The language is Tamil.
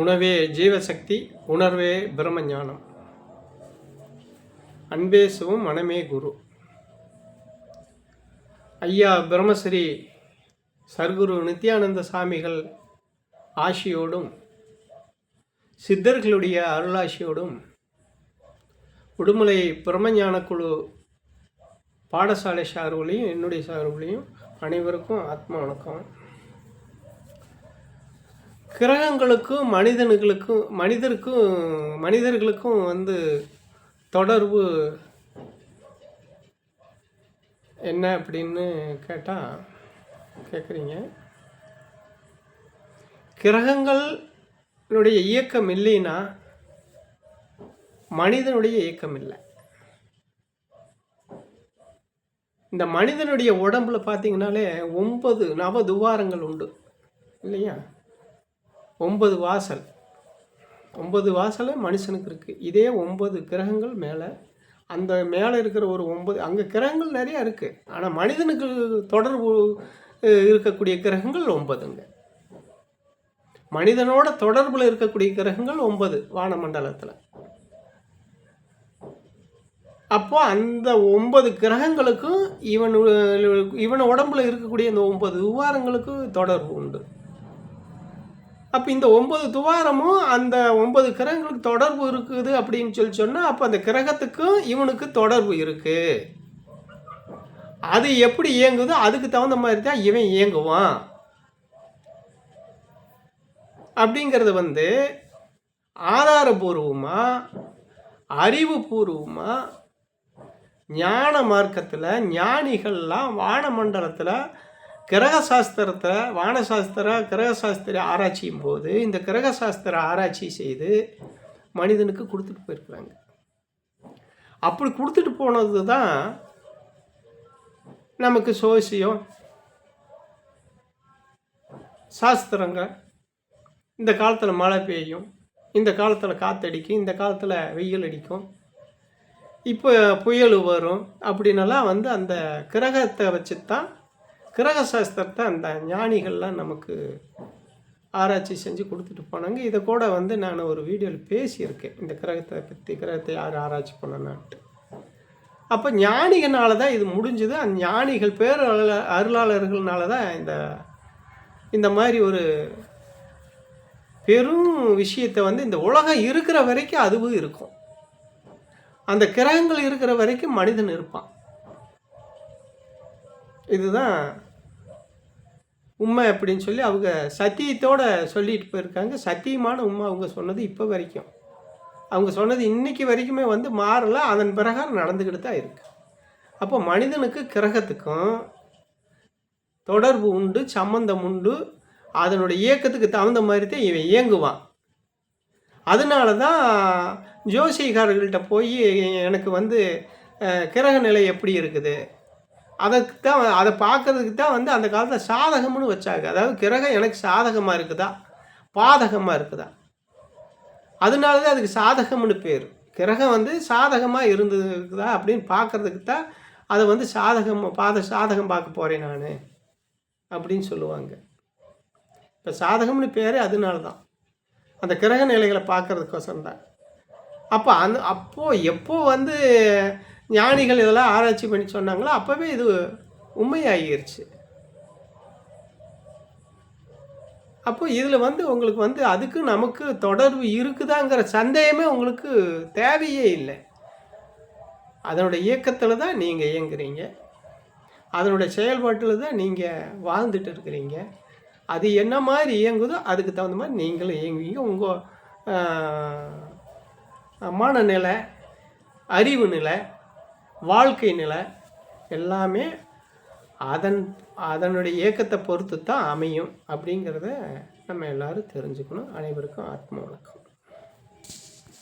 உணவே ஜீவசக்தி, உணர்வே பிரம்மஞானம், அன்பே சிவம், மனமே குரு. ஐயா பிரம்மஸ்ரீ சர்க்குரு நித்யானந்த சாமிகள் ஆசியோடும் சித்தர்களுடைய அருளாசியோடும் உடுமலை பிரம்மஞான குழு பாடசாலை சார்புலையும் என்னுடைய சார்புலையும் அனைவருக்கும் ஆத்மா வணக்கம். கிரகங்களுக்கும் மனிதர்களுக்கும் தொடர்பு என்ன அப்படின்னு கேட்குறீங்க. கிரகங்களுடைய இயக்கம் இல்லைன்னா மனிதனுடைய இயக்கம் இல்லை. இந்த மனிதனுடைய உடம்புல பார்த்தீங்கன்னாலே 9 நவதுவாரங்கள் உண்டு இல்லையா? 9 வாசல், 9 வாசல் மனுஷனுக்கு இருக்குது. இதே 9 கிரகங்கள் மேலே, அந்த மேலே இருக்கிற ஒரு 9 அங்கே கிரகங்கள் நிறையா இருக்குது. ஆனால் மனிதனுக்கு தொடர்பு இருக்கக்கூடிய கிரகங்கள் 9ங்க. மனிதனோட தொடர்பில் இருக்கக்கூடிய கிரகங்கள் 9 வானமண்டலத்தில். அப்போ அந்த 9 கிரகங்களுக்கும் இவன் உடம்புல இருக்கக்கூடிய இந்த 9 துவாரங்களுக்கும் தொடர்பு உண்டு. அப்போ இந்த 9 துவாரமும் அந்த 9 கிரகங்களுக்கு தொடர்பு இருக்குது அப்படின்னு சொன்னால் அப்போ அந்த கிரகத்துக்கும் இவனுக்கு தொடர்பு இருக்குது. அது எப்படி இயங்குதோ அதுக்கு தகுந்த மாதிரி தான் இவன் இயங்குவான். அப்படிங்கிறது ஆதாரபூர்வமாக, அறிவுபூர்வமாக, ஞான மார்க்கத்தில் ஞானிகள்லாம் வானமண்டலத்தில் கிரகசாஸ்திரத்தை கிரகசாஸ்திர ஆராய்ச்சியும் போது இந்த கிரகசாஸ்திர ஆராய்ச்சி செய்து மனிதனுக்கு கொடுத்துட்டு போயிருக்கிறாங்க. அப்படி கொடுத்துட்டு போனது தான் நமக்கு சோசியம் சாஸ்திரங்க. இந்த காலத்தில் மழை பெய்யும், இந்த காலத்தில் காற்றடிக்கும், இந்த காலத்தில் வெயில் அடிக்கும், இப்போ புயல் வரும் அப்படின்னலாம் அந்த கிரகத்தை வச்சு தான் கிரகசாஸ்திரத்தை அந்த ஞானிகள்லாம் நமக்கு ஆராய்ச்சி செஞ்சு கொடுத்துட்டு போனாங்க. இதை கூட நான் ஒரு வீடியோவில் பேசியிருக்கேன், இந்த கிரகத்தை பற்றி, கிரகத்தை யார் ஆராய்ச்சி பண்ணனான்ட்டு. அப்போ ஞானிகளால் தான் இது முடிஞ்சுது. அந்த ஞானிகள் அருளாளர்கள்னால தான் இந்த மாதிரி ஒரு பெரும் விஷயத்தை இந்த உலகம் இருக்கிற வரைக்கும் அதுவும் இருக்கும். அந்த கிரகங்கள் இருக்கிற வரைக்கும் மனிதன் இருப்பான். இதுதான் உண்மை அப்படின்னு சொல்லி அவங்க சத்தியத்தோட சொல்லிட்டு போயிருக்காங்க. சத்தியமான உண்மை அவங்க சொன்னது இப்போ வரைக்கும், அவங்க சொன்னது இன்னைக்கு வரைக்குமே மாறலை. அதன் பிரகாரம் நடந்துக்கிட்டு தான் இருக்கு. அப்போ மனிதனுக்கு கிரகத்துக்கும் தொடர்பு உண்டு, சம்பந்தம் உண்டு. அதனுடைய இயக்கத்துக்கு தகுந்த மாதிரி தான் இவன் இயங்குவான். அதனால தான் ஜோசிகாரர்கள்ட்ட போய் எனக்கு கிரக நிலை எப்படி இருக்குது அதுக்கு தான், அதை பார்க்கறதுக்கு தான் அந்த காலத்தில் சாதகம்னு வச்சாங்க. அதாவது கிரகம் எனக்கு சாதகமாக இருக்குதா பாதகமாக இருக்குதா, அதனால தான் அதுக்கு சாதகம்னு பேர். கிரகம் சாதகமாக இருந்ததுக்குதா அப்படின்னு பார்க்குறதுக்கு தான் அதை சாதகம் பார்க்க போகிறேன் நான் அப்படின்னு சொல்லுவாங்க. இப்போ சாதகம்னு பேர் அதனால தான், அந்த கிரக நிலைகளை பார்க்கறதுக்கோசரம் தான். அப்போ எப்போ ஞானிகள் இதெல்லாம் ஆராய்ச்சி பண்ணி சொன்னாங்களோ அப்போவே இது உண்மையாகிருச்சு. அப்போ இதில் உங்களுக்கு அதுக்கு நமக்கு தொடர்பு இருக்குதாங்கிற சந்தேகமே உங்களுக்கு தேவையே இல்லை. அதனுடைய இயக்கத்தில் தான் நீங்கள் இயங்குறீங்க, அதனுடைய செயல்பாட்டில் தான் நீங்கள் வாழ்ந்துட்டு இருக்கிறீங்க. அது என்ன மாதிரி இயங்குதோ அதுக்கு தகுந்த மாதிரி நீங்களும் இயங்குவீங்க. உங்கள் மனநிலை, அறிவு நிலை, வாழ்க்கை நிலை எல்லாமே அதனுடைய இயக்கத்தை பொறுத்து தான் அமையும். அப்படிங்கிறத நம்ம எல்லோரும் தெரிஞ்சுக்கணும். அனைவருக்கும் ஆத்ம வணக்கம்.